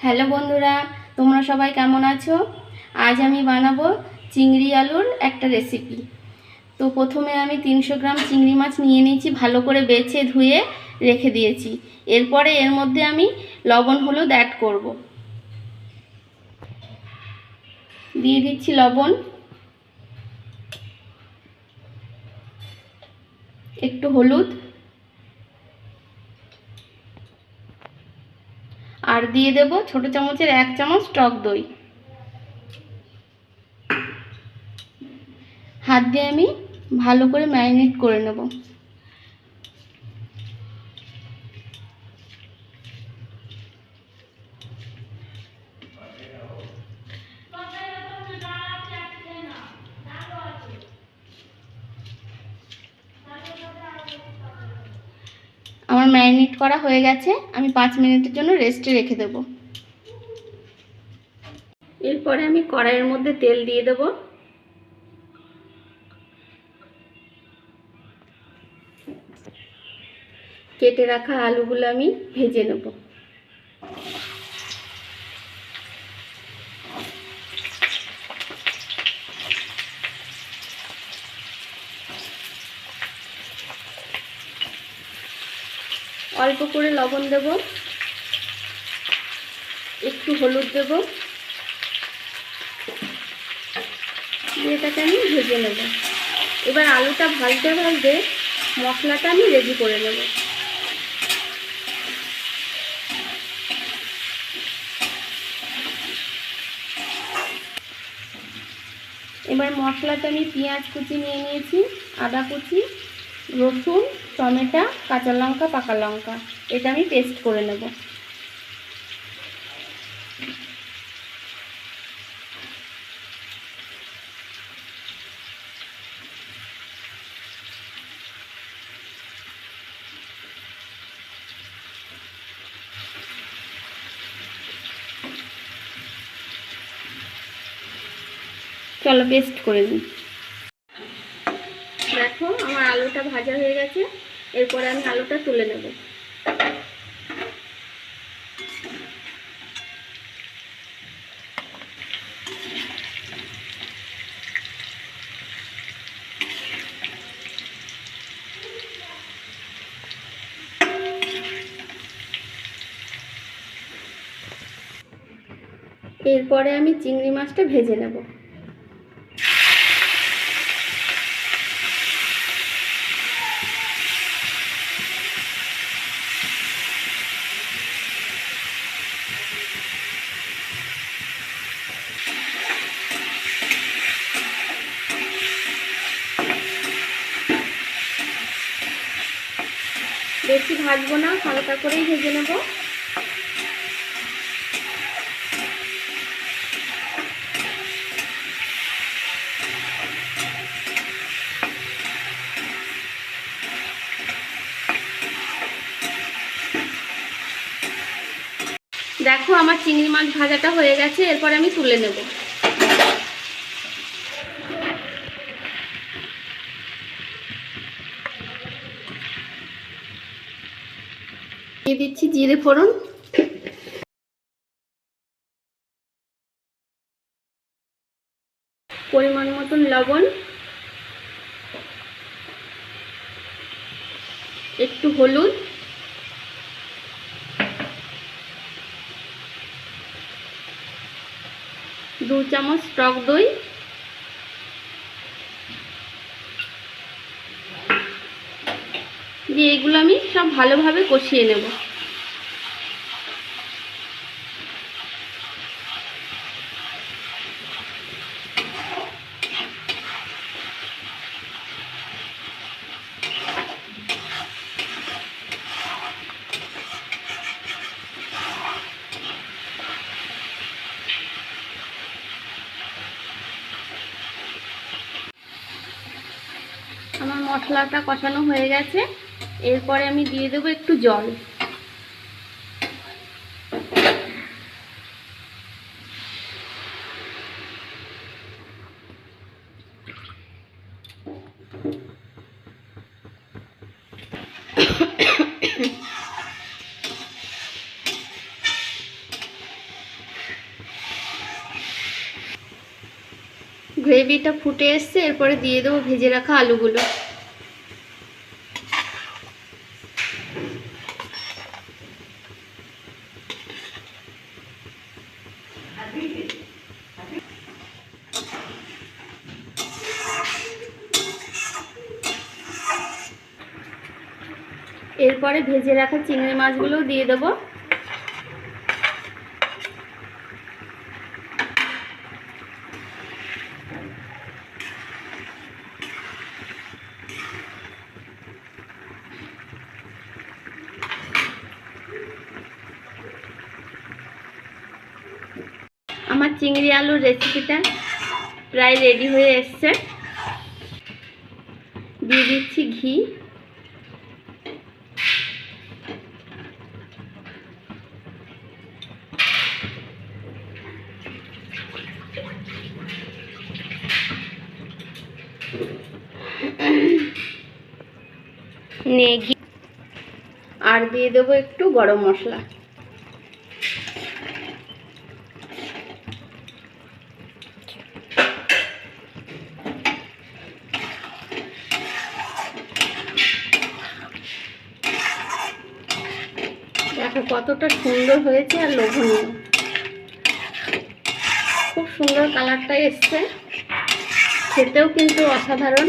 Hello বন্ধুরা, তোমরা সবাই কেমন আছো? আজ আমি বানাবো চিংড়ি আলুর একটা রেসিপি। তো প্রথমে আমি 300 গ্রাম চিংড়ি মাছ নিয়ে নিয়েছি, ভালো করে বেছে ধুয়ে রেখে দিয়েছি। এরপরে এর মধ্যে আমি লবণ হলুদ অ্যাড করব। দিয়ে দিচ্ছি লবণ, একটু হলুদ, আর দিয়ে দেব ছোট চামচের 1 চামচ টক দই। হাত দিয়ে আমি ভালো করে ম্যারিনেট করে নেব। আমার ম্যারিনেট করা হয়ে গেছে, আমি 5 মিনিটের জন্য রেস্টে রেখে দেব। এরপরে আমি কড়াইয়ের মধ্যে তেল দিয়ে দেব। কেটে রাখা আলুগুলো আমি ভেজে নেব। অল্প করে লবণ দেব, একটু হলুদ দেব, দিয়ে এটাকে আমি ভেজে নেব। এবার আলুটা ভাজতে ভাজতে মশলাটা আমি রেডি করে নেব। এবার মশলাতে আমি পেঁয়াজ কুচি নিয়ে নিয়েছি, আদা কুচি, রসুন, টমেটো, কাঁচা লঙ্কা, পাকা লঙ্কা, এটা আমি পেস্ট করে নেব। চলো পেস্ট করে নিই। দেখো আমার আলুটা ভাজা হয়ে গেছে, এরপরে আমি আলুটা তুলে নেব। এরপরে আমি চিংড়ি মাছটা ভেজে নেব। বেশি ভাজবো না, হালকা করেই ভেজে নেব। দেখো আমার চিংড়ি মাছ ভাজাটা হয়ে গেছে, এরপর আমি তুলে নেব। দিয়ে দিচ্ছি জিরে ফোড়ন, পরিমাণ মতন লবণ, একটু হলুদ, 2 চামচ টক দই, দিয়ে এগুলো আমি সব ভালোভাবে কষিয়ে নেব। আমার মশলাটা কষানো হয়ে গেছে, এরপরে আমি দিয়ে দেবো একটু জল। গ্রেভিটা ফুটে এসছে, এরপরে দিয়ে দেবো ভেজে রাখা আলুগুলো। এরপরে ভেজে রাখা চিংড়ি মাছগুলোও দিয়ে দেবো। আমার চিংড়ি আলুর রেসিপিটা প্রায় রেডি হয়ে এসছে। দিয়ে দিচ্ছি ঘি। ঘি আর দিয়ে দেবো একটু গরম মশলা। দেখো কতটা সুন্দর হয়েছে আর লোভনীয়, খুব সুন্দর কালারটা এসছে, খেতেও কিন্তু অসাধারণ।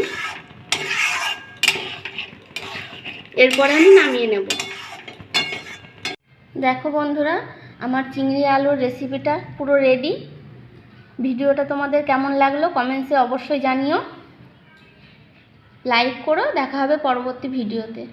এরপরে আমি নামিয়ে নেব। দেখো বন্ধুরা, আমার চিংড়ি আলুর রেসিপিটা পুরো রেডি। ভিডিওটা তোমাদের কেমন লাগলো কমেন্টসে অবশ্যই জানিও। লাইক করো। দেখা হবে পরবর্তী ভিডিওতে।